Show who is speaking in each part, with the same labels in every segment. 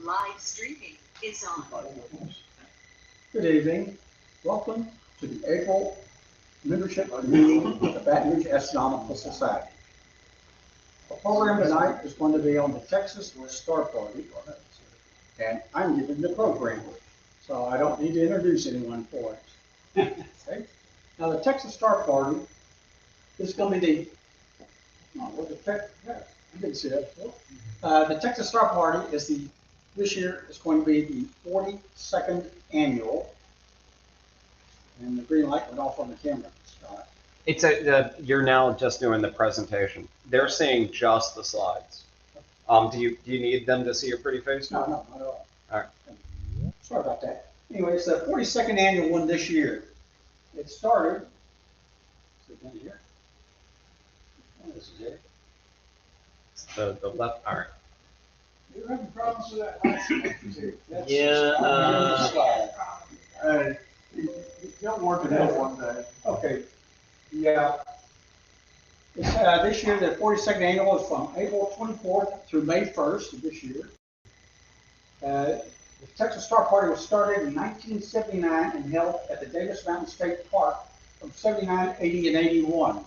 Speaker 1: Live streaming is on.
Speaker 2: Good evening. Welcome to the April membership meeting of the Baton Rouge Astronomical Society. The program tonight is going to be on the Texas Star Party, and I'm giving the program, so I don't need to introduce anyone for it. Okay? Now, the Texas Star Party is going to be I didn't see that before. The Texas Star Party this year is going to be the 42nd annual. And the green light went off on the camera, Scott.
Speaker 3: You're now just doing the presentation. They're seeing just the slides. Do you need them to see your pretty face?
Speaker 2: No, not at all.
Speaker 3: All right.
Speaker 2: Sorry about that. Anyway, it's the 42nd annual one this year. It started. Is it down here? Oh, this is it.
Speaker 3: The left. All right.
Speaker 2: You're having problems with that last one.
Speaker 4: Don't work it out one day.
Speaker 2: Okay. Yeah. This year, the 42nd annual is from April 24th through May 1st of this year. The Texas Star Party was started in 1979 and held at the Davis Mountain State Park from 79, 80, and 81.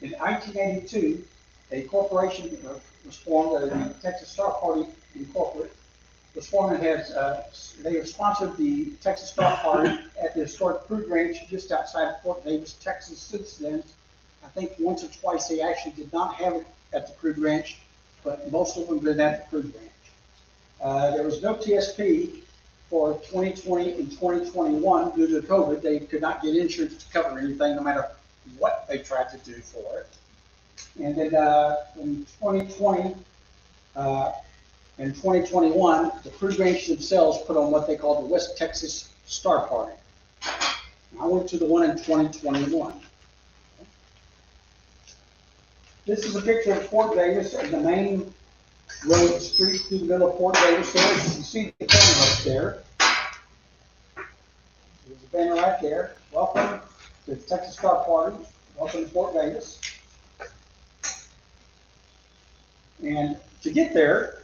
Speaker 2: In 1982, a corporation was formed, the Texas Star Party Incorporated was formed and they have sponsored the Texas Star Party at the historic crude ranch just outside of Fort Davis, Texas. Since then, I think once or twice they actually did not have it at the crude ranch, but most of them did at the crude ranch. There was no TSP for 2020 and 2021 due to COVID. They could not get insurance to cover anything, no matter what they tried to do for it. And then in 2020 and 2021, the crude ranch themselves put on what they call the West Texas Star Party. I went to the one in 2021. This is a picture of Fort Davis and the main road street through the middle of Fort Davis. There, you can see the banner up there. There's a banner right there. Welcome to the Texas Star Party. Welcome to Fort Davis. And to get there,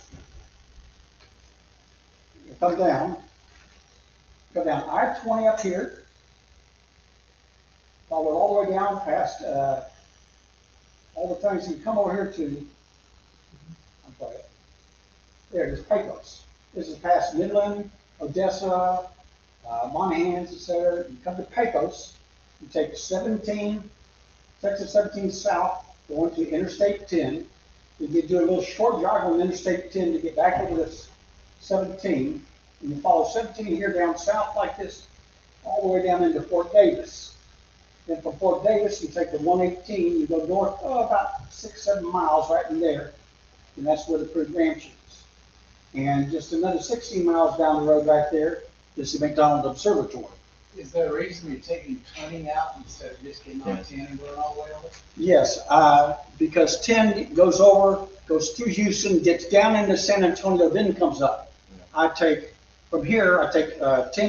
Speaker 2: you come down I-20 up here, follow it all the way down past all the things. You come over here to, there's Pecos. This is past Midland, Odessa, Monahans, etc. You come to Pecos, you take Texas 17 south, going to Interstate 10. You do a little short jog on Interstate 10 to get back over this 17, and you follow 17 here down south like this, all the way down into Fort Davis. Then from Fort Davis, you take the 118, you go north about 6-7 miles right in there, and that's where the crude ranch is. And just another 16 miles down the road right there is the McDonald Observatory.
Speaker 4: Is there a reason you're taking 20 out instead of just getting on 10 and going all the way over?
Speaker 2: Yes, because 10 goes through Houston, gets down into San Antonio, then comes up. I take 10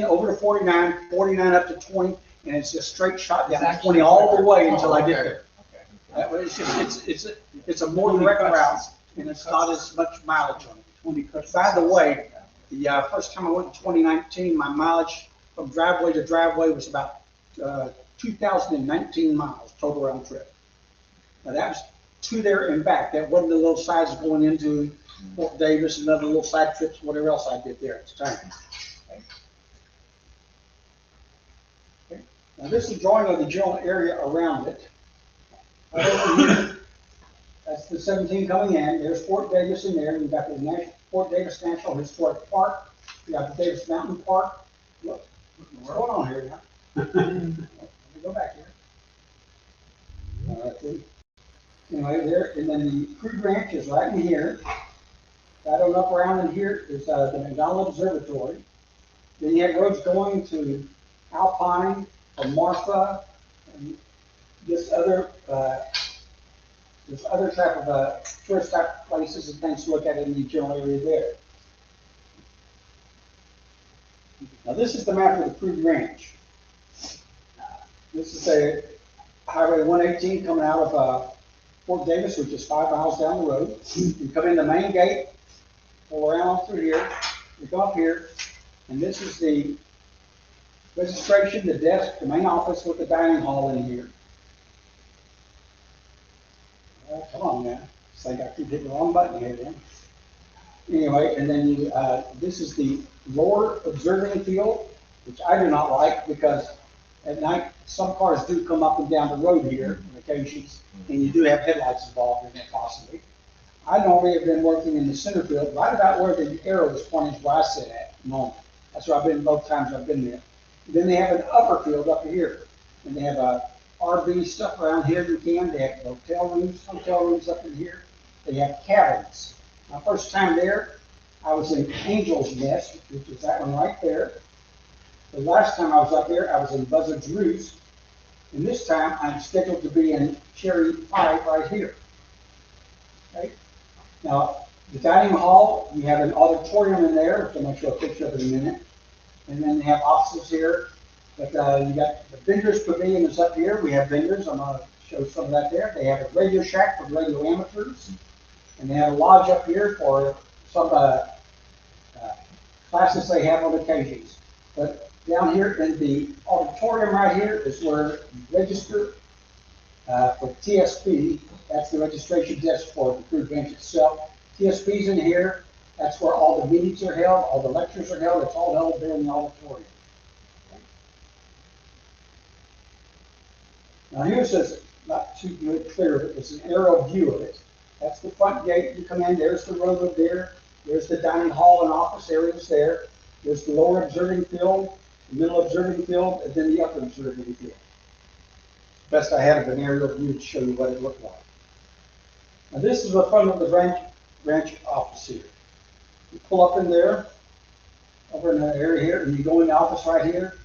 Speaker 2: over to 49, 49 up to 20, and it's just straight shot down 20 all the way until I get there. That way, it's a more direct route, and it's not as much mileage on it. By the way, the first time I went in 2019, my mileage from driveway to driveway was about 2,019 miles total round trip. Now that was to there and back. That wasn't the little sides going into Fort Davis and other little side trips, whatever else I did there at the time. Okay. Now this is a drawing of the general area around it. Right over here, that's the 17 coming in. There's Fort Davis in there. You've got the Fort Davis National Historic Park. You got the Davis Mountain Park. Look. What's going on here now? Let me go back here. Anyway, there, and then the crude ranch is right in here. Right on up around in here is the McDonald Observatory. Then you have roads going to Alpine, or Martha, and this other type of tourist type places and things to look at in the general area there. Now this is the map of the crude ranch. This is a Highway 118 coming out of Fort Davis, which is 5 miles down the road. You come in the main gate, pull around through here, we go up here, and this is the registration, the desk, the main office with the dining hall in here. Well, come on now, it's like I keep hitting the wrong button here then. Anyway, and then you, this is the lower observing field, which I do not like because at night, some cars do come up and down the road here on occasions, and you do have headlights involved in it possibly. I normally have been working in the center field, right about where the arrow is pointing is where I sit at normally. That's where I've been both times I've been there. Then they have an upper field up here, and they have RV stuff around here you can. They have hotel rooms up in here. They have cabins. My first time there, I was in Angel's Nest, which is that one right there. The last time I was up there, I was in Buzzard's Roost. And this time, I'm scheduled to be in Cherry 5 right here. Okay? Now, the dining hall, you have an auditorium in there, which I'm going to show a picture of in a minute. And then they have offices here. But you got the vendors pavilion is up here. We have vendors. I'm going to show some of that there. They have a radio shack for radio amateurs. And they have a lodge up here for some classes they have on occasions. But down here in the auditorium right here is where you register for TSP. That's the registration desk for the cruise bench itself. TSP's in here. That's where all the meetings are held, all the lectures are held. It's all held there in the auditorium. Now here's this, not too good clear, but it's an aerial view of it. That's the front gate. You come in, there's the road over there. There's the dining hall and office areas there. There's the lower observing field, the middle observing field, and then the upper observing field. Best I have an aerial view to show you what it looked like. Now this is the front of the branch office here. You pull up in there, over in the area here, and you go in the office right here,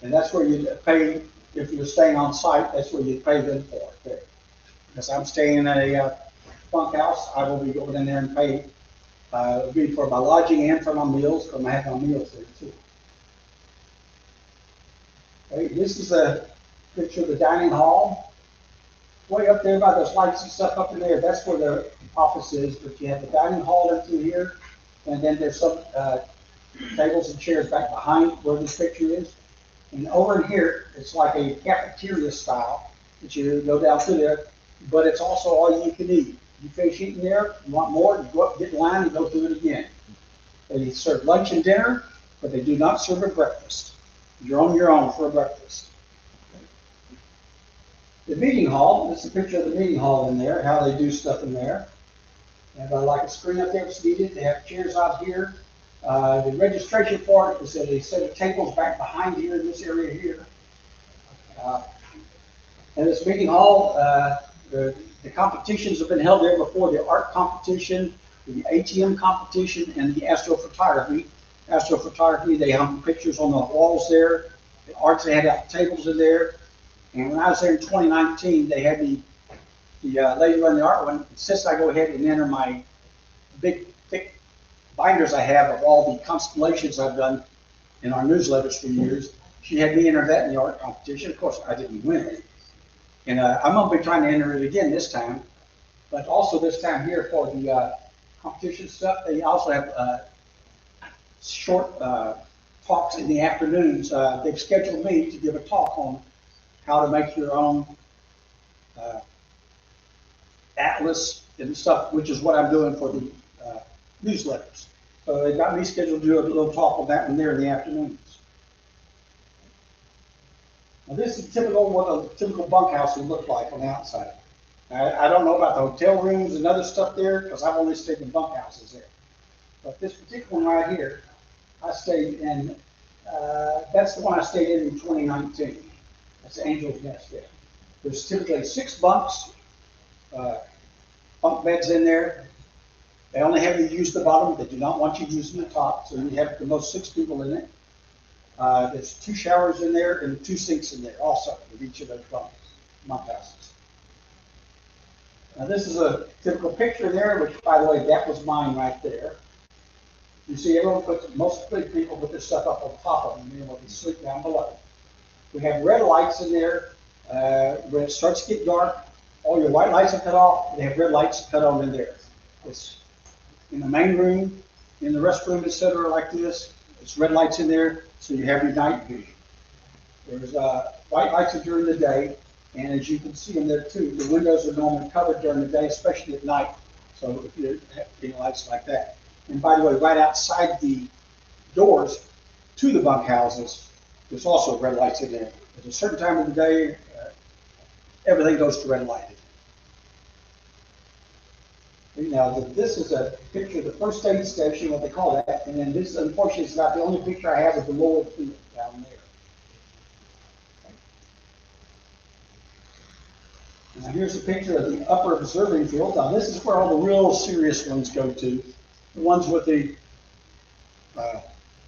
Speaker 2: and that's where you pay, if you're staying on site, that's where you pay them for it there. Because I'm staying in a bunk house, I will be going in there and pay, it'll be for my lodging and for my meals, because I have my meals there too. Okay, this is a picture of the dining hall. Way up there by those lights and stuff up in there, that's where the office is, but you have the dining hall into here, and then there's some tables and chairs back behind where this picture is. And over in here, it's like a cafeteria style that you go down through there, but it's also all you can eat. You finish eating there, you want more, you go up, get in line, and go through it again. They serve lunch and dinner, but they do not serve a breakfast. You're on your own for a breakfast. The meeting hall, this is a picture of the meeting hall in there, how they do stuff in there. They have like a screen up there if it's needed. They have chairs out here. The registration for it is that they set of tables back behind here in this area here. And this meeting hall, the competitions have been held there before, the art competition, the ATM competition, and the astrophotography. Astrophotography, they hung pictures on the walls there. The arts, they had out tables in there. And when I was there in 2019, they had the lady running the art one insisted I go ahead and enter my big, thick binders I have of all the constellations I've done in our newsletters for years. She had me enter that in the art competition. Of course, I didn't win it. And I'm going to be trying to enter it again this time. But also this time here for the competition stuff, they also have short talks in the afternoons. They've scheduled me to give a talk on how to make your own atlas and stuff, which is what I'm doing for the newsletters. So they got me scheduled to do a little talk on that one there in the afternoons. Now this is typical what a typical bunk house would look like on the outside. I don't know about the hotel rooms and other stuff there because I've only stayed in bunk houses there. But this particular one right here, I stayed in, that's the one I stayed in 2019. That's the Angel's Nest there. There's typically 6 bunks, bunk beds in there. They only have you use the bottom. They do not want you using the top. So you have the most 6 people in it. There's 2 showers in there and 2 sinks in there also with each of those bunk houses. Now this is a typical picture there, which by the way, that was mine right there. You see everyone puts, most big people put their stuff up on top of them and they'll be sleep down below. We have red lights in there. When it starts to get dark, all your white lights are cut off. They have red lights cut on in there. in the main room, in the restroom, etc., like this. There's red lights in there, so you have your night vision. There's white lights during the day, and as you can see in there too, the windows are normally covered during the day, especially at night. So if you have any lights like that. And by the way, right outside the doors to the bunk houses, there's also red lights in there. At a certain time of the day, everything goes to red light. Now, this is a picture of the first aid station, what they call that, and then this, unfortunately, is not the only picture I have of the lower field down there. Now, here's a picture of the upper observing field. Now, this is where all the real serious ones go to, the ones with the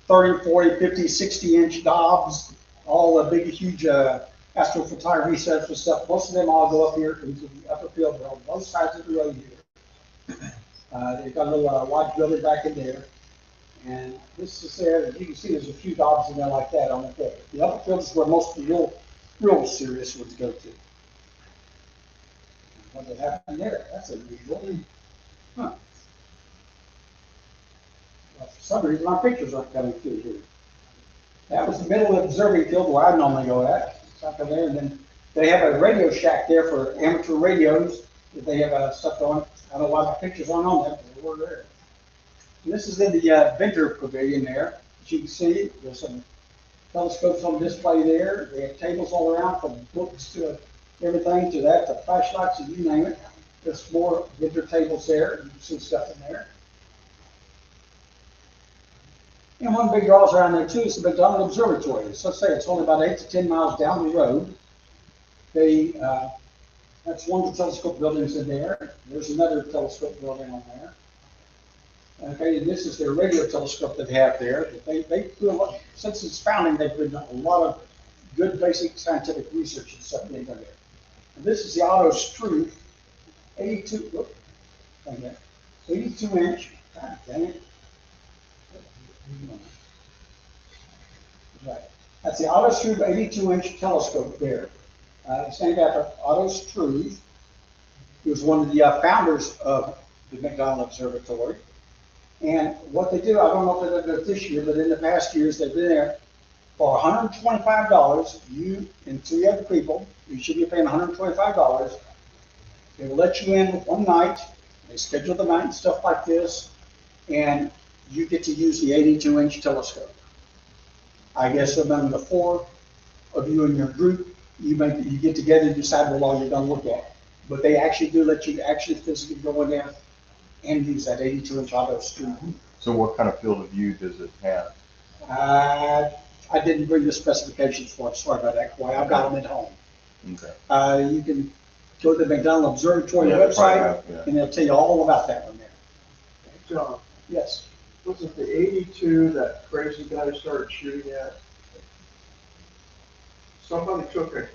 Speaker 2: 30, 40, 50, 60-inch Dobbs, all the big, huge astrophotography sets and stuff. Most of them all go up here into the upper field. They're on both sides of the road here. They've got a little wide building back in there. And this is there, as you can see, there's a few Dobbs in there like that on the field. The upper field is where most of the real serious ones go to. What did happen there? That's unusual. Huh. Well, for some reason, my pictures aren't coming through here. That was the middle observing field where I normally go at. It's up there, and then they have a radio shack there for amateur radios. They have stuff on. I don't know why my pictures aren't on that, but they were there. And this is in the Venter Pavilion there. As you can see, there's some telescopes on display there. They have tables all around, from books to everything to that, to flashlights, and you name it. There's more Venter tables there. You can see stuff in there. And one big draws around there too is the McDonald Observatory. So let's say it's only about 8 to 10 miles down the road. That's one of the telescope buildings in there. There's another telescope building on there. Okay, and this is their radio telescope that they have there. They do a lot, since its founding, they've done a lot of good basic scientific research and stuff they've done there. And this is the Auditorium, 82 inch. God dang it. Right. That's the Auditorium 82-inch telescope there. It's named after Otto Struve, who was one of the founders of the McDonald Observatory. And what they do, I don't know if they did it this year, but in the past years, they've been there for $125. You and 3 other people, you should be paying $125. They will let you in one night. They schedule the night and stuff like this, and you get to use the 82-inch telescope. I guess among the 4 of you in your group, you get together and decide what all you're going to look at. But they actually do let you actually physically go in there and use that 82-inch Auditorium.
Speaker 5: So what kind of field of view does it have?
Speaker 2: I didn't bring the specifications for it. Sorry about that, Kawhi. I've got them at home.
Speaker 5: Okay.
Speaker 2: You can go to the McDonald Observatory website, and they'll tell you all about that one there.
Speaker 6: John,
Speaker 2: Yes.
Speaker 6: was it the 82 that crazy guy started shooting at? Somebody took a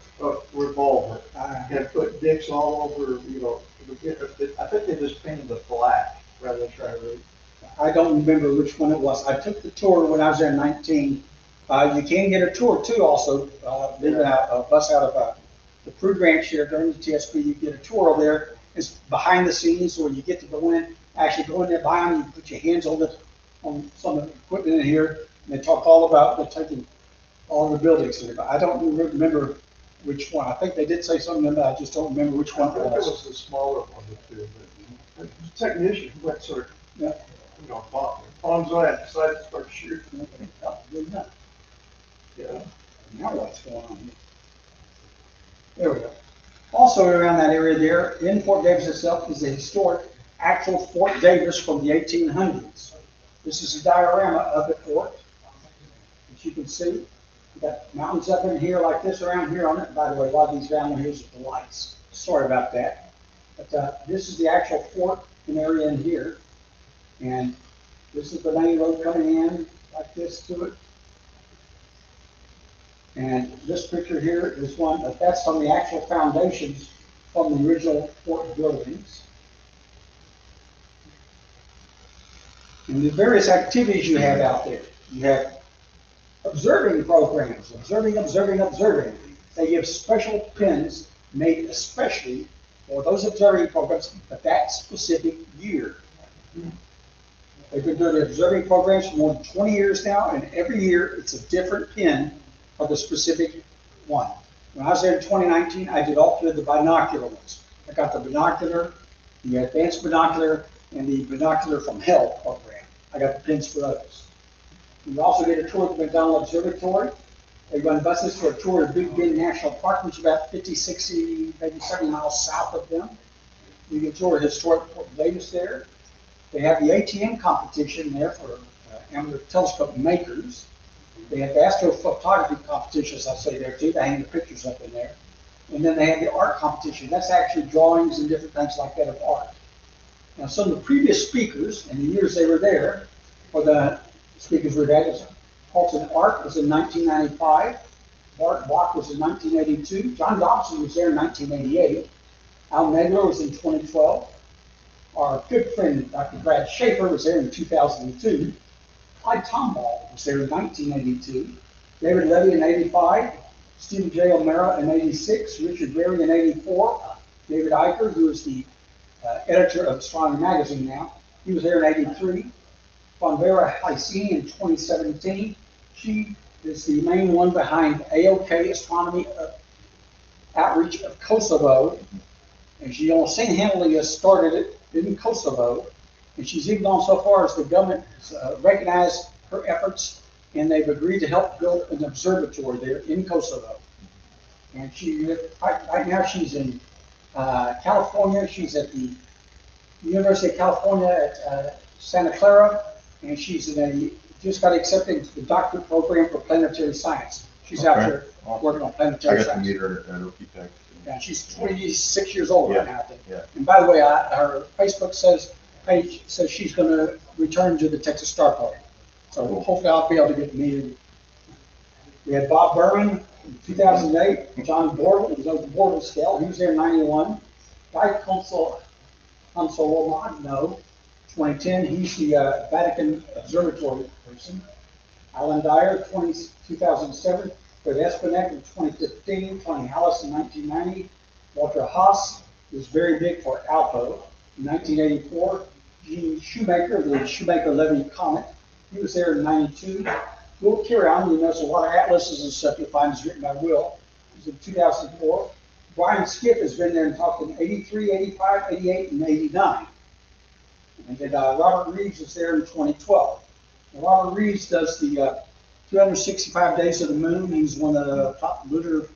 Speaker 6: revolver and put dicks all over, I think they just painted it black rather than try to read.
Speaker 2: I don't remember which one it was. I took the tour when I was there in 19. You can get a tour too also. Leaving a bus out of the Prude Ranch here during the TSP, you get a tour over there. It's behind the scenes where you get to go in, actually go in there behind them, you put your hands on some of the equipment in here, and they talk all about taking all the buildings in there. But I don't remember which one. I think they did say something about it, I just don't remember which one it
Speaker 6: I think it
Speaker 2: was.
Speaker 6: was the smaller one of the two, but the technician went sort of, palms on it, decided to start shooting.
Speaker 2: Oh, good enough.
Speaker 6: Yeah.
Speaker 2: Now what's going on here? There we go. Also around that area there, in Fort Davis itself, is the historic actual Fort Davis from the 1800s. This is a diorama of the fort. As you can see, we've got mountains up in here like this around here on it. By the way, a lot of these down here is the lights. Sorry about that. But this is the actual fort area in here. And this is the main road coming in like this to it. And this picture here is one, that's from the actual foundations from the original fort buildings. And the various activities you have out there. You have observing programs, observing. They give special pins made especially for those observing programs at that specific year. They've been doing the observing programs for more than 20 years now, and every year it's a different pin for the specific one. When I was there in 2019, I did all three of the binocular ones. I got the binocular, the advanced binocular, and the binocular from hell program. I got the pins for those. You also get a tour of the McDonald Observatory. They run buses for a tour of Big Bend National Park, which is about 50, 60, maybe 70 miles south of them. You get a tour of historic Fort Davis there. They have the ATM competition there for amateur telescope makers. They have the astrophotography competition, as I say there too. They hang the pictures up in there. And then they have the art competition. That's actually drawings and different things like that of art. Now, some of the previous speakers, in the years they were there, or the speakers were there, Halton Art was in 1995. Bart Bach was in 1982. John Dobson was there in 1988. Al Nagler was in 2012. Our good friend, Dr. Brad Schaefer, was there in 2002. Clyde Tomball was there in 1982. David Levy in 85. Stephen J. O'Mara in 86. Richard Berry in 84. David Eicher, who is the editor of Astronomy Magazine now, he was there in 83. Von Vera Heising in 2017. She is the main one behind AOK Astronomy Outreach of Kosovo. And she single-handedly has started it in Kosovo. And she's even gone so far as the government has recognized her efforts, and they've agreed to help build an observatory there in Kosovo. And she, right now she's in California. She's at the University of California at Santa Clara, and she's just got accepted into the doctorate program for planetary science. She's out there working on planetary science.
Speaker 5: I got to meet her at Okie-Tex.
Speaker 2: Yeah, she's 26 years old right now, I think.
Speaker 5: Yeah.
Speaker 2: And by the way, her Facebook page says she's going to return to the Texas Star Party. So hopefully I'll be able to get to meet her. We had Bob Berman in 2008, John Bortle, who was the Bortle scale. He was there in 91. Guy Consolomagno, 2010. He's the Vatican Observatory person. Alan Dyer, 2007. Fred Espenek in 2015, Tony Hallis in 1990, Walter Haas was very big for Alpo in 1984, Gene Shoemaker, the Shoemaker-Levy Comet, he was there in 92, Will Kieran, who knows a lot of atlases and stuff you'll find is written by Will, he was in 2004, Brian Skipp has been there and talked in 83, 85, 88, and 89, and then Robert Reeves was there in 2012. Now, Robert Reeves does the 365 Days of the Moon. He's one of the top lunar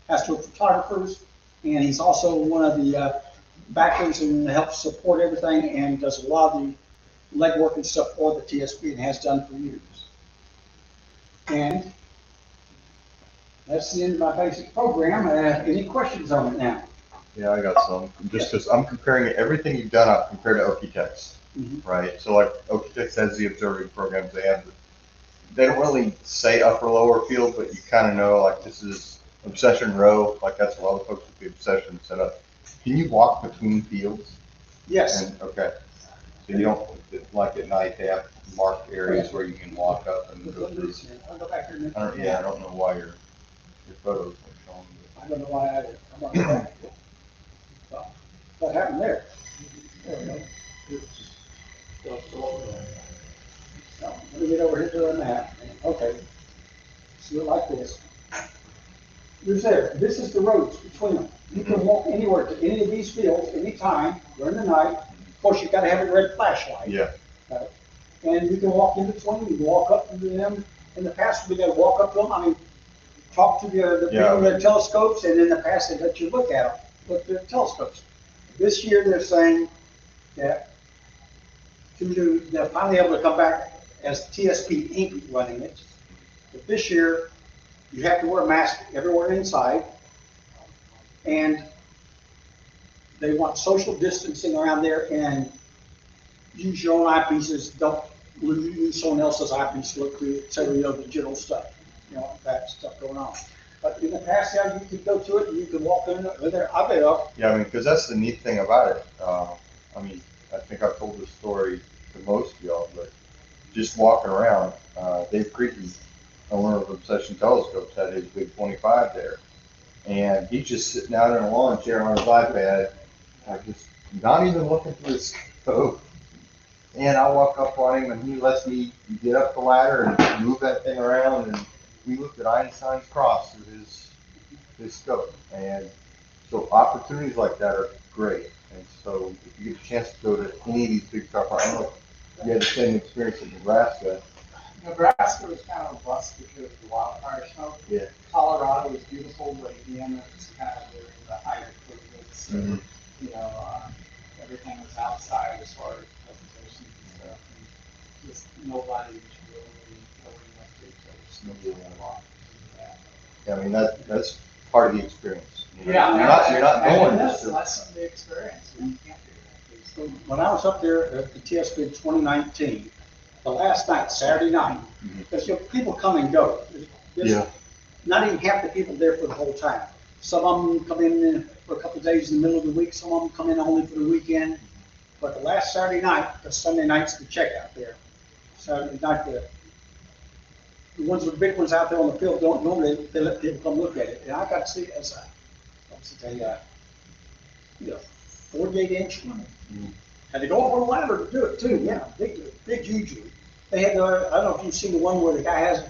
Speaker 2: astrophotographers, and he's also one of the backers and helps support everything and does a lot of the legwork and stuff for the TSP and has done for years. And that's the end of my basic program. Any questions on it now?
Speaker 5: Yeah, I got some. Just because I'm comparing everything you've done up compared to Okie-Tex, right? So like Okie-Tex has the observing programs. They don't really say upper lower field, but you kind of know like this is obsession row. Like that's a lot of folks with the obsession set up. Can you walk between fields?
Speaker 2: Yes.
Speaker 5: Okay. So you don't like at night they have marked areas where you can walk up and go through.
Speaker 2: I'll go back here.
Speaker 5: I don't know why your photos are showing.
Speaker 2: I don't know why either. I'm not going back. What happened there? There we go. So, let me get over here to the map. Okay. See it like this. Here's there. This is the roads between them. You can walk anywhere to any of these fields, anytime, during the night. Of course, you've got to have a red flashlight.
Speaker 5: Yeah.
Speaker 2: And you can walk in between, you can walk up to them. In the past, we got to walk up to them. I mean, talk to the people with their telescopes, and in the past, they let you look at them with their telescopes. This year, they're saying that they're finally able to come back as TSP Inc. running it. But this year, you have to wear a mask everywhere inside, and they want social distancing around there, and use your own eyepieces. Don't use someone else's eyepiece to look through, etc. You know, the general stuff, that stuff going on. But in the past, you could go to it, and you could walk in there. I bet.
Speaker 5: Yeah, I mean, because that's the neat thing about it. I mean, I think I've told this story to most of y'all, but just walking around, Dave Creepy, owner of Obsession Telescopes, had his big 25 there. And he's just sitting out in a lawn chair on his iPad, just not even looking for his scope. And I walk up on him and he lets me get up the ladder and move that thing around, and we looked at Einstein's cross through his scope. And so opportunities like that are great. And so if you get a chance to go to any of these big star parks, I don't know if you had the same experience in Nebraska.
Speaker 4: Nebraska was kind of a bust because of the wildfire smoke.
Speaker 5: Yeah.
Speaker 4: Colorado was beautiful, but again, it was kind of during the height of COVID, so, you know, everything was outside as far as presentations and stuff, and just nobody was really going up to each other's smoke a lot.
Speaker 5: Yeah, I mean, that's part of the experience. You know?
Speaker 4: Yeah,
Speaker 5: You're not going
Speaker 4: that's
Speaker 5: to.
Speaker 4: some of the experience, and you can't do that.
Speaker 2: So when I was up there at the TSB in 2019, the last night, Saturday night, because people come and go. There's not even half the people there for the whole time. Some of them come in for a couple of days in the middle of the week. Some of them come in only for the weekend. But the last Saturday night, the Sunday night's the checkout there. Saturday night, the ones with the big ones out there on the field don't normally they let people come look at it. And I got to see it as a 48-inch one. Had to go over the ladder to do it too. Yeah, big, huge one. They had I don't know if you've seen the one where the guy has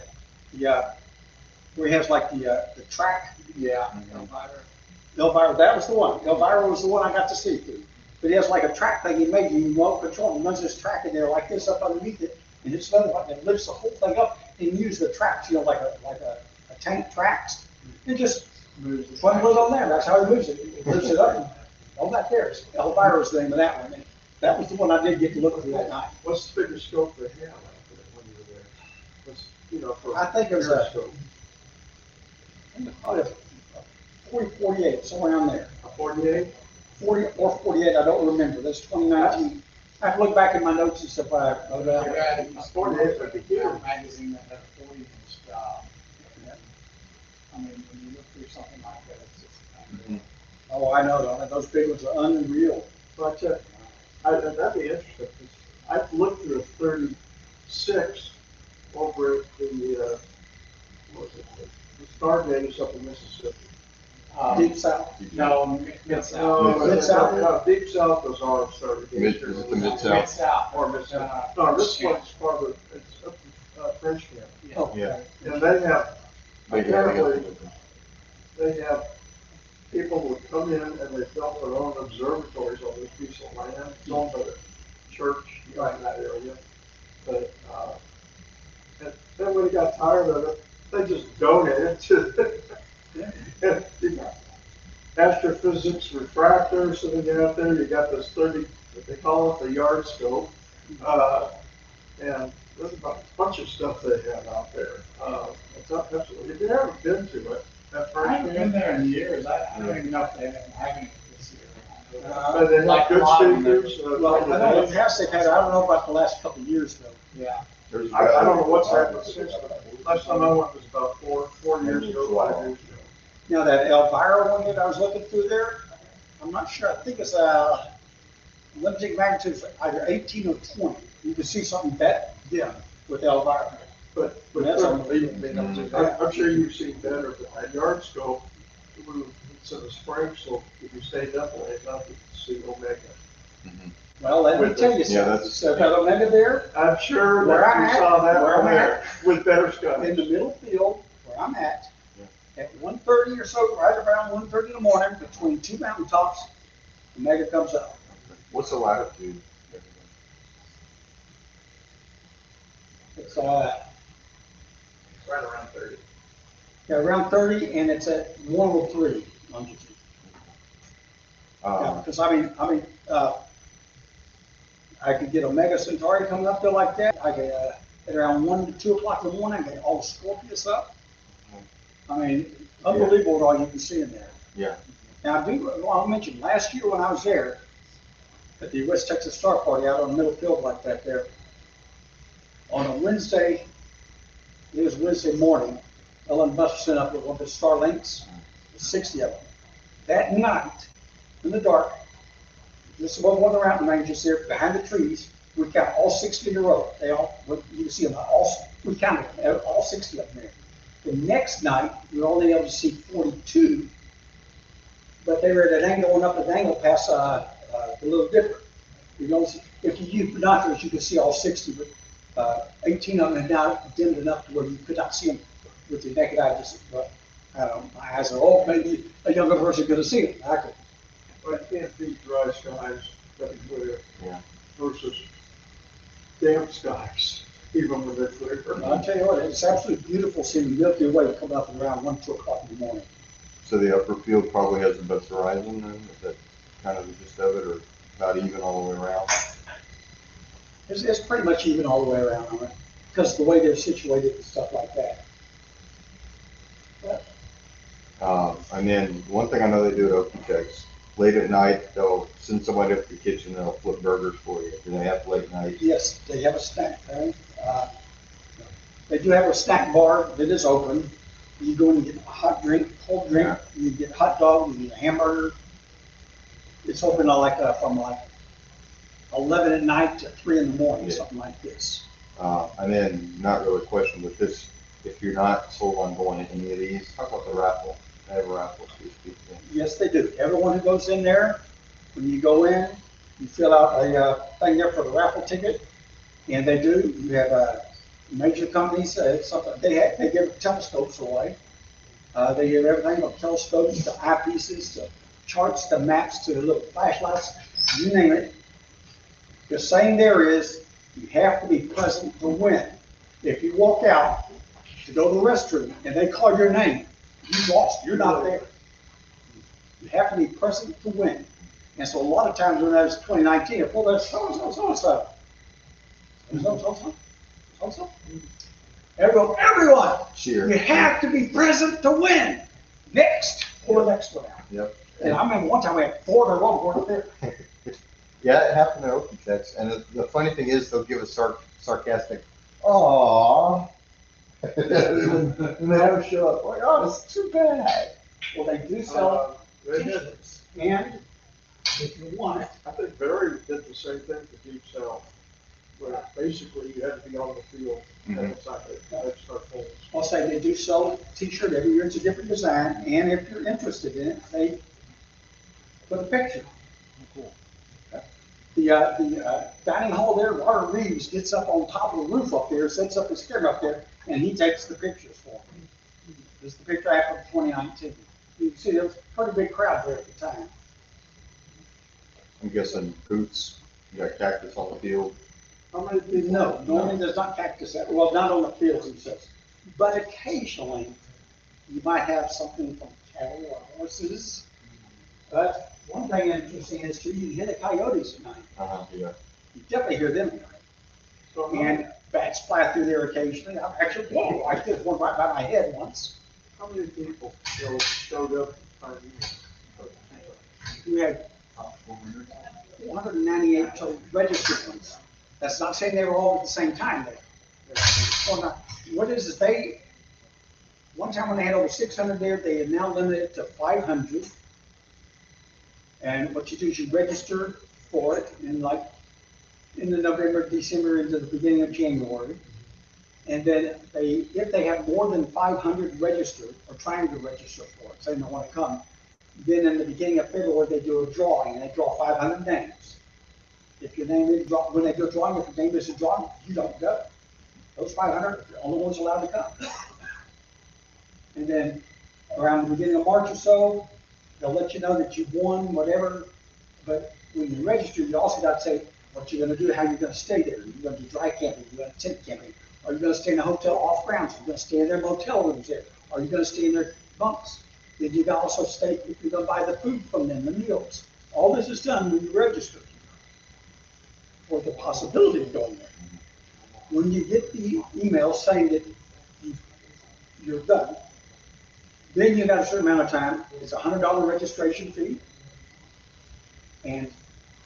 Speaker 2: where he has like the track.
Speaker 4: Yeah.
Speaker 2: Elvira, that was the one. Elvira was the one I got to see too. But he has like a track thing he made. You can remote control. He runs this track in there like this up underneath it, and it's another button that lifts the whole thing up and use the tracks, like a tank tracks. It just moves the fun was on there. That's how he moves it. He lifts it up and all that there. Elvira was the name of that one. And that was the one I did get to look at that night.
Speaker 6: What's the biggest scope they have when you were there? What's, for
Speaker 2: I think it was a
Speaker 6: scope?
Speaker 2: 40, 48, somewhere around there.
Speaker 6: A 48?
Speaker 2: 40 or 48, I don't remember. That's 2019. I have to look back in my notes and stuff.
Speaker 4: I read a 48 like a huge magazine that had a 40-inch job. I mean, when you look through something like that, it's just
Speaker 2: Oh, I know. Those big ones are unreal.
Speaker 6: But that'd be interesting. I looked through a 36 over at the, what was it? The Stargaze up in Mississippi.
Speaker 2: Deep South.
Speaker 4: No, Mid-South.
Speaker 6: No,
Speaker 2: Mid-South?
Speaker 6: Deep South was our Stargaze.
Speaker 5: Is it the Mid-South?
Speaker 4: Mid-South.
Speaker 6: Or Mid-South. No, this one's farther, it's up in Frenchtown.
Speaker 2: Oh,
Speaker 5: Yeah.
Speaker 6: And they have,
Speaker 5: They got
Speaker 6: apparently,
Speaker 5: it.
Speaker 6: they have people would come in and they built their own observatories on this piece of land. It's owned by the church right in that area. But, and then when he got tired of it, they just donated it to astrophysics refractor sitting out there. You got this 30, they call it the yard scope. And there's a bunch of stuff they have out there. It's not absolutely, if you haven't been to it, that
Speaker 4: I haven't been
Speaker 6: first
Speaker 4: there in years. I don't even know if they have having it this year.
Speaker 6: but they have good speakers.
Speaker 2: Well, I know in the past they've had, I don't know about the last couple of years though.
Speaker 4: Yeah.
Speaker 6: I don't know what's happened since, but last time I went was about four years ago, 5 years ago.
Speaker 2: Now that Elvira one that I was looking through there, I'm not sure. I think it's limiting magnitude for either 18 or 20. You can see something better. Yeah. With Elvira.
Speaker 6: But
Speaker 2: That's unbelievable.
Speaker 6: I'm sure you've seen better, but that yard scope, it's in the spring, so if you stayed up late enough, you can see Omega.
Speaker 2: Well, let me tell you something. So got Omega there.
Speaker 6: I'm sure
Speaker 2: Where
Speaker 6: that
Speaker 2: I'm
Speaker 6: you
Speaker 2: at,
Speaker 6: saw that
Speaker 2: where I'm
Speaker 6: one there with better skies.
Speaker 2: In the middle field where I'm at 1:30 or so, right around 1:30 in the morning, between two mountaintops, Omega comes up.
Speaker 5: What's the latitude?
Speaker 2: It's
Speaker 6: Right around 30.
Speaker 2: yeah, around 30, and it's at 103 longitude. Because I could get Omega Centauri coming up there like that. I could at around 1 to 2 o'clock in the morning, I get all the Scorpius up. I mean, unbelievable what all you can see in there.
Speaker 5: Yeah.
Speaker 2: Now, I'll mention, last year when I was there, at the West Texas Star Party out on the middle field like that there, on a Wednesday, it was Wednesday morning, Ellen Buster sent up with one of the Starlinks, 60 of them. That night, in the dark, just above one of the mountain ranges there, behind the trees, we count all 60 in a row. They all, you can see them, we counted them, all 60 of them there. The next night, we were only able to see 42, but they were at an angle, going up at an angle past the Little Dipper. You know, if you use binoculars, you can see all 60, but 18 of them are now dimmed enough to where you could not see them with your naked eye. Just, well, I don't know, my eyes are old, maybe a younger person could have seen it. I could.
Speaker 6: But I can't beat dry skies that are clear
Speaker 5: Yeah.
Speaker 6: versus damp skies, even when they're clear.
Speaker 2: I'll tell you what, it's absolutely beautiful seeing the Milky Way come up around 1, 2 o'clock in the morning.
Speaker 5: So the upper field probably has the best horizon then, is that kind of the gist of it, or about even all the way around?
Speaker 2: It's pretty much even all the way around on it, because of the way they're situated and stuff like that.
Speaker 5: And then one thing I know they do at Okie-Tex, late at night, they'll send somebody up to the kitchen, and they'll flip burgers for you. Do they have late night?
Speaker 2: Yes, they have a snack, right? They do have a snack bar that is open. You go in and get a hot drink, cold drink, you get hot dog, you get a hamburger. It's open from 11 at night to 3 in the morning,
Speaker 5: Yeah.
Speaker 2: something like this.
Speaker 5: And then, not really a question, but this, if you're not sold on going to any of these, talk about the raffle. They have a raffle, so to speak.
Speaker 2: Yes, they do. Everyone who goes in there, when you go in, you fill out a thing there for the raffle ticket, and they do. You have major companies, something they give telescopes away. They give everything from telescopes to eyepieces to charts to maps to little flashlights, you name it. The saying there is, you have to be present to win. If you walk out to go to the restroom and they call your name, you lost. You're not there. You have to be present to win. And so a lot of times when that was 2019, well, there's so-and-so. Everyone,
Speaker 5: Cheer.
Speaker 2: you have to be present to win. Next, pull the next one out.
Speaker 5: Yep.
Speaker 2: And I remember one time we had 4 in a row going up there.
Speaker 5: Yeah, it happened at Okie-Tex, and the funny thing is, they'll give a sarcastic, "Aww," and they don't show up. Like, oh, it's too bad.
Speaker 2: Well, they do sell
Speaker 6: They did,
Speaker 2: t-shirts. And if you want it,
Speaker 6: I think Barry did the same thing for Deep South, where basically you had to be on the field
Speaker 5: Mhm.
Speaker 6: at the time they start polls.
Speaker 2: I'll say they do sell a t-shirt every year. It's a different design. And if you're interested in it, they put a picture. The dining hall there, Robert Reeves gets up on top of the roof up there, sets up his camera up there, and he takes the pictures for me. This is the picture I have from 2019. You can see there was a pretty big crowd there at the time.
Speaker 5: I'm guessing boots, you got cactus on the field.
Speaker 6: How many people?
Speaker 2: No, normally there's not cactus, well, not on the fields themselves. But occasionally, you might have something from cattle or horses. But one thing interesting is too, you can hear the coyotes at night.
Speaker 5: Yeah.
Speaker 2: You definitely hear them at night.
Speaker 6: So
Speaker 2: And bats fly through there occasionally. I've actually, whoa, I did one right by my head once.
Speaker 6: how many people showed up?
Speaker 2: We had 198 total registered ones. That's not saying they were all at the same time there. What is they, one time when they had over 600 there, they had now limited it to 500. And what you do is you register for it in the November, December, into the beginning of January. And then if they have more than 500 registered or trying to register for it, saying they want to come, then in the beginning of February, they do a drawing and they draw 500 names. If your name is drawn, when they do a drawing, if your name isn't drawn, you don't go. Those 500 are the only ones allowed to come. And then around the beginning of March or so, they'll let you know that you won, whatever. But when you register, you also got to say what you're going to do, how you're going to stay there. You're going to do dry camping, you're going to tent camping. Are you going to stay in a hotel off grounds? Are you going to stay in their motel rooms there? Are you going to stay in their bunks? Then you can also stay, if you're going to buy the food from them, the meals. All this is done when you register for the possibility of going there. When you get the email saying that you're done, then you got a certain amount of time. It's $100 registration fee. And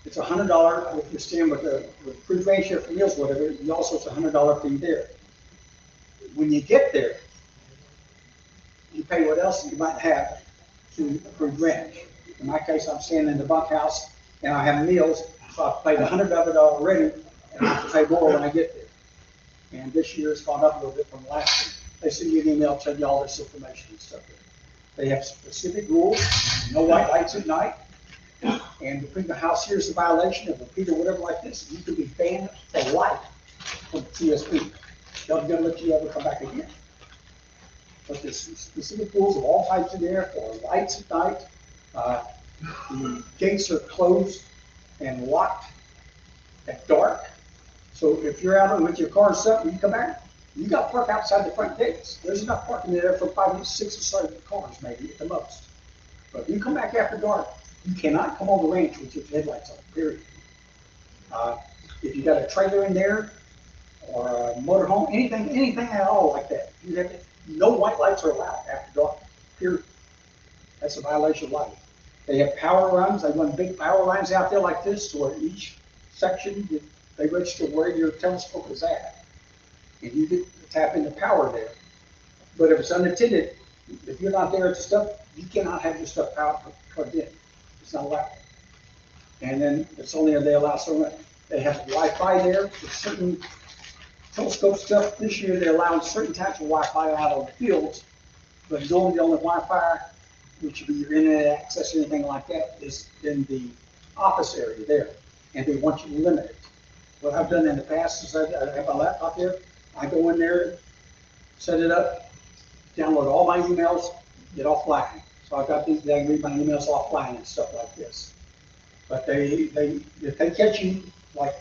Speaker 2: it's $100 if you're staying with food ratio for meals, whatever. You also, it's $100 fee there. When you get there, you pay what else you might have to approved ranch. In my case, I'm staying in the bunk house and I have meals, so I've paid $100 already, and I have to pay more when I get there. And this year it's gone up a little bit from last year. They send you an email telling you all this information and stuff there. They have specific rules, no white lights at night, And between the house here's the violation of a repeat or whatever like this, you could be banned for life from TSP. They're not gonna let you ever come back again. But there's specific rules of all types in there for lights at night. The gates are closed and locked at dark. So if you're out with your car or something, you come back, you got to park outside the front gates. There's enough parking there for 5, 6 or 7 cars maybe at the most. But if you come back after dark, you cannot come on the ranch with your headlights on, period. If you got a trailer in there or a motorhome, anything at all like that, you have to, no white lights are allowed after dark, period. That's a violation of light. They have power runs. They run big power lines out there like this to where each section, they register where your telescope is at. And you get to tap into power there. But if it's unattended, if you're not there at the stuff, you cannot have your stuff plugged in. It's not allowed. And then it's only if they allow someone, they have Wi-Fi there for certain telescope stuff. This year they're allowing certain types of Wi-Fi out on the fields, but normally the only Wi-Fi, which would be your internet access or anything like that, is in the office area there. And they want you to limit it. What I've done in the past is I have my laptop there. I go in there, set it up, download all my emails, get offline. So I've got these, I can read my emails offline and stuff like this. But if they catch you like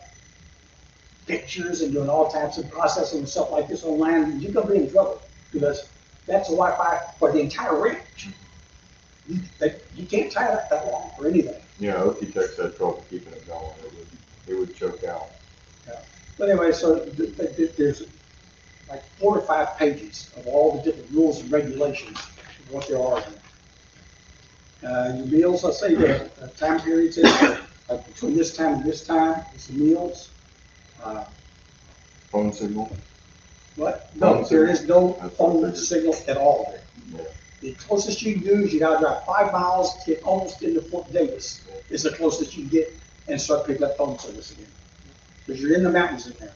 Speaker 2: pictures and doing all types of processing and stuff like this online, you're gonna be in trouble because that's a Wi-Fi for the entire range. You can't tie that long for anything.
Speaker 5: Yeah, OTTEX had trouble keeping it going. It would choke out.
Speaker 2: Yeah. But anyway, so there's like 4 or 5 pages of all the different rules and regulations of what there are. Your meals, let's say the time periods is between this time and this time is the meals.
Speaker 5: Phone signal?
Speaker 2: What? No, there is no
Speaker 5: That's
Speaker 2: phone
Speaker 5: what
Speaker 2: signal at all there.
Speaker 5: Yeah.
Speaker 2: The closest you can do is you gotta drive 5 miles to get almost into Fort Davis is the closest you can get and start picking up phone service again. Because you're in the mountains in there.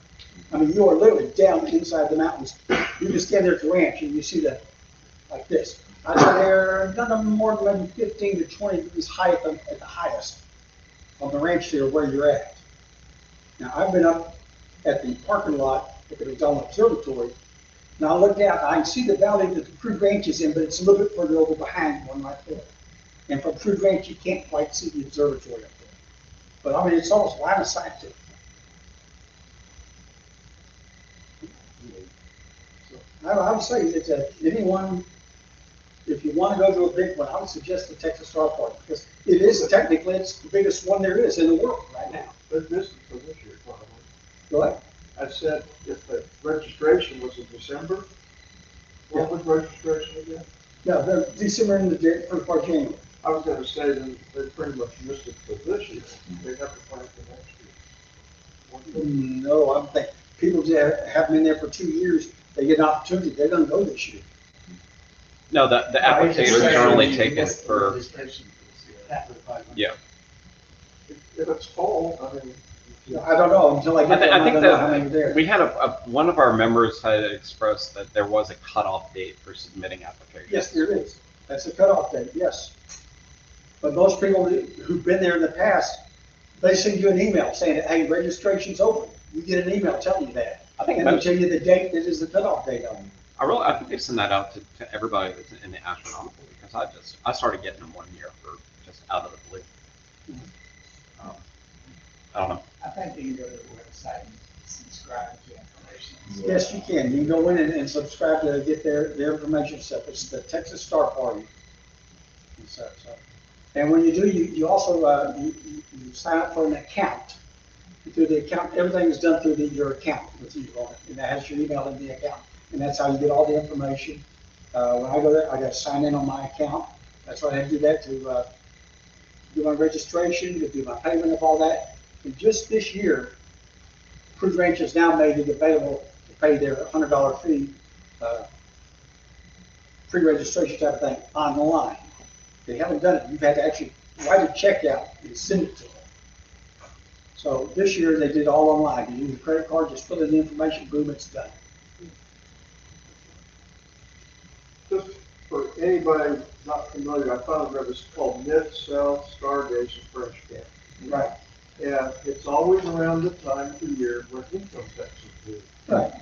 Speaker 2: I mean, you are literally down inside the mountains. You just stand there at the ranch and you see like this. I'd say there, none of them more than maybe 15 to 20 degrees high at the highest on the ranch there where you're at. Now, I've been up at the parking lot at the McDonald Observatory. Now, I look down, I can see the valley that the Crude Ranch is in, but it's a little bit further over behind one right there. And from Crude Ranch, you can't quite see the observatory up there. But I mean, it's almost line of sight to it. So, I would say that anyone, if you want to go to a big one, I would suggest the Texas Sar Party because it is technically it's the biggest one there is in the world right now.
Speaker 6: But this is for this year, probably.
Speaker 2: Go ahead.
Speaker 6: I said if the registration was in December, what was registration again?
Speaker 2: No, the December and the first part of January.
Speaker 6: I was gonna say then they pretty much missed it for this year. They have to plan for next year.
Speaker 2: No, I don't think people that have been there for 2 years, they get an opportunity. They're going to go this year.
Speaker 3: No, the applications are only taken for, yeah.
Speaker 6: If it's full, I mean.
Speaker 2: I don't know until I get there.
Speaker 3: I think
Speaker 2: don't know how many there.
Speaker 3: that we had one of our members had expressed that there was a cutoff date for submitting applications.
Speaker 2: Yes, there is. That's a cutoff date, yes. But most people who've been there in the past, they send you an email saying, hey, registration's open. You get an email telling you that.
Speaker 3: I think
Speaker 2: and they tell you the date that is the cutoff date on it.
Speaker 3: I think they send that out to everybody that's in the astronomical because I started getting them 1 year for just out of the blue. I don't know.
Speaker 4: I think you can go to the website and subscribe to information.
Speaker 2: Yes, you can. You can go in and subscribe to get their information stuff. It's the Texas Star Party. And stuff, so. And when you do, you also you sign up for an account. Through the account, everything is done through your account with you on it, and that has your email in the account, and that's how you get all the information. When I go there, I got to sign in on my account. That's why I had to do that to do my registration, to do my payment of all that. And just this year, Crude Ranch has now made it available to pay their $100 fee, pre-registration type of thing online. They haven't done it. You've had to actually write a check out and send it to them. So this year they did all online. You use a credit card, just fill in the information, boom, it's done.
Speaker 6: Just for anybody not familiar, I found there was called Mid-South Stargazing French Camp.
Speaker 2: Right.
Speaker 6: And it's always around the time of the year where income taxes due.
Speaker 2: Right.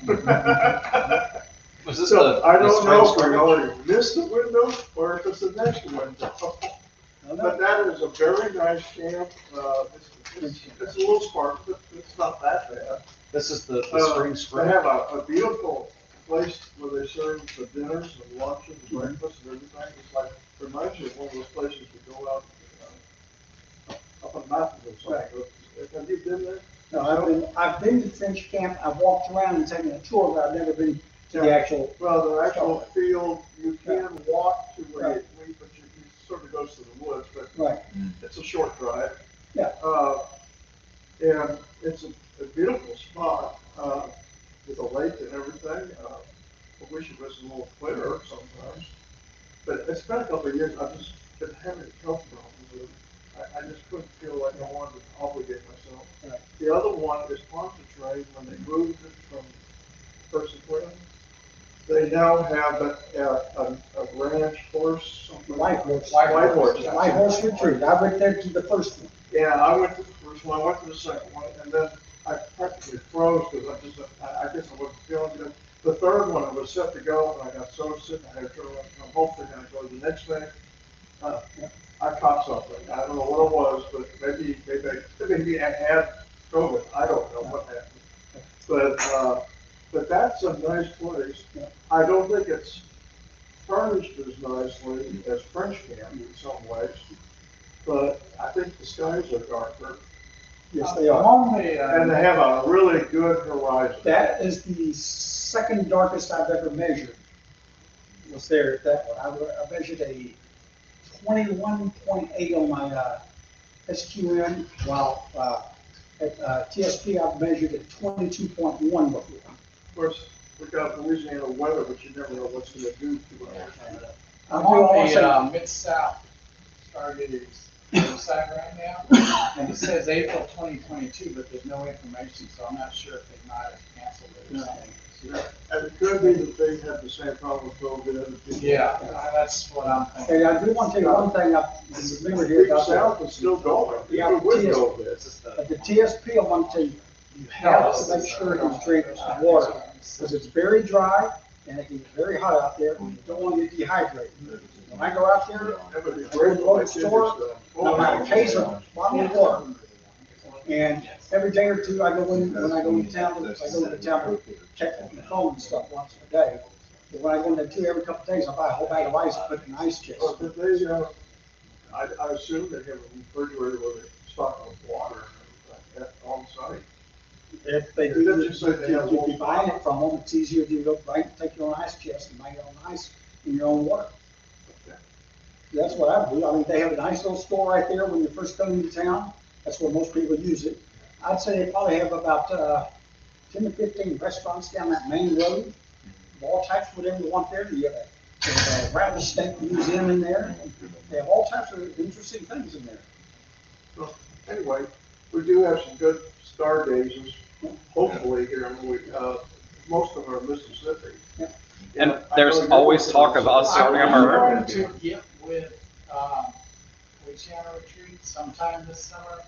Speaker 3: Was this
Speaker 6: So I don't know if we
Speaker 3: spring
Speaker 6: already missed the window or if it's the next window. But that is a very nice camp. It's a little sparse, but it's not that bad.
Speaker 3: This is the
Speaker 6: They
Speaker 3: spring.
Speaker 6: have a beautiful place where they serve the dinners and lunches and breakfast and everything. It's like, reminds you of one of those places you go out up on mountains or something. Have you been there?
Speaker 2: No, I've been to French camp, I've walked around and taken a tour, but I've never been to the actual.
Speaker 6: Well, the actual field, you can walk to where you leave, but you sort of goes to the woods, but
Speaker 2: Right.
Speaker 6: it's a short drive.
Speaker 2: Yeah.
Speaker 6: And it's a beautiful spot, with a lake and everything. I wish it was a little clearer sometimes. But it's been a couple of years, I've just been having health problems with it. I just couldn't feel like I wanted to obligate myself.
Speaker 2: Right.
Speaker 6: The other one is Pondicherry, when they moved it from Person Twin. They now have a ranch horse, something.
Speaker 2: White horse.
Speaker 6: White horse.
Speaker 2: White horse retreat. I went there to the first one.
Speaker 6: Yeah, I went to the first one, I went to the second one, and then I practically froze because I guess I wasn't feeling good. The third one, I was set to go, and I got so sick, I had to turn around, I'm hopefully gonna go the next day. I caught something, I don't know what it was, but maybe I had COVID, I don't know what happened. But that's a nice place. I don't think it's furnished as nicely as French Camp in some ways, but I think the skies are darker.
Speaker 2: Yes, they are.
Speaker 6: And they have a really good horizon.
Speaker 2: That is the second darkest I've ever measured. Was there at that one. I measured a 21.8 on my SQM, while at TSP I've measured at 22.1 before.
Speaker 6: Of course, we got Louisiana weather, but you never know what's gonna do to it.
Speaker 4: I'm on the Mid-South Stargazers website right now, and it says April 2022, but there's no information, so I'm not sure if they might have canceled it or something.
Speaker 6: And it could be that they have the same problem with COVID.
Speaker 4: Yeah, that's what I'm thinking.
Speaker 2: Hey, I do want to tell you one thing I remember here
Speaker 6: Deep
Speaker 2: about
Speaker 6: South
Speaker 2: that.
Speaker 6: is still going.
Speaker 2: Yeah,
Speaker 6: People would
Speaker 2: it is.
Speaker 6: go there.
Speaker 2: At the TSP, I want to tell you, you have to make sure he's drinking some water, because it's very dry, and it can get very hot out there, and you don't want to get dehydrated. When I go out there, we're in the local store, I buy a case of bottled water, and every day or two, I go in, when I go into town to check the phone and stuff once a day. But when I go in there too, every couple of days, I buy a whole bag of ice and put it in an ice chest.
Speaker 6: But they, I assume they have a refrigerator where they stock with water and everything on site.
Speaker 2: If they do, if you buy it from them, it's easier to go right, take your own ice chest and make your own ice in your own water. That's what I do. I mean, they have a nice little store right there when you first come into town. That's where most people use it. I'd say they probably have about 10 to 15 restaurants down that main road. All types, whatever you want there. You have a rattlesnake museum in there. They have all types of interesting things in there.
Speaker 6: Well, anyway, we do have some good stargazers, hopefully here in most of them are Mississippi.
Speaker 3: And there's always talk of us starting up our
Speaker 4: I'm
Speaker 3: own.
Speaker 4: going to get with Louisiana Retreat sometime this summer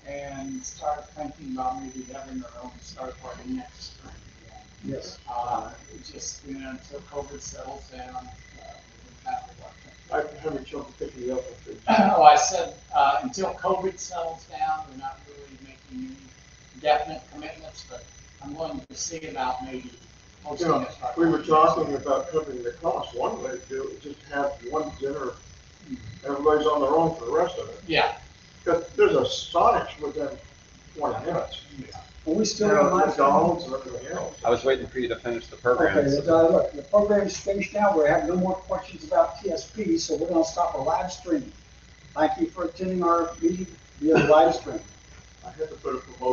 Speaker 4: and start thinking about maybe having our own star party next spring again.
Speaker 2: Yes.
Speaker 4: Just, until COVID settles down, we've been kind of reluctant.
Speaker 6: I'm having trouble picking you up with things.
Speaker 4: Oh, I said, until COVID settles down, we're not really making any definite commitments, but I'm willing to see about maybe hosting a star
Speaker 6: We were
Speaker 4: party.
Speaker 6: talking about covering the cost. One way to do it is just have one dinner. Everybody's on their own for the rest of it.
Speaker 4: Yeah.
Speaker 6: Because there's a Sonics within 20 minutes.
Speaker 2: Are we still
Speaker 6: You know,
Speaker 2: on live?
Speaker 6: McDonald's and everything else.
Speaker 3: I was waiting for you to finish the
Speaker 2: Okay,
Speaker 3: program.
Speaker 2: look, the program is finished now. We have no more questions about TSP, so we're going to stop our live stream. Thank you for attending our meeting via live stream.
Speaker 6: I had to put a promotion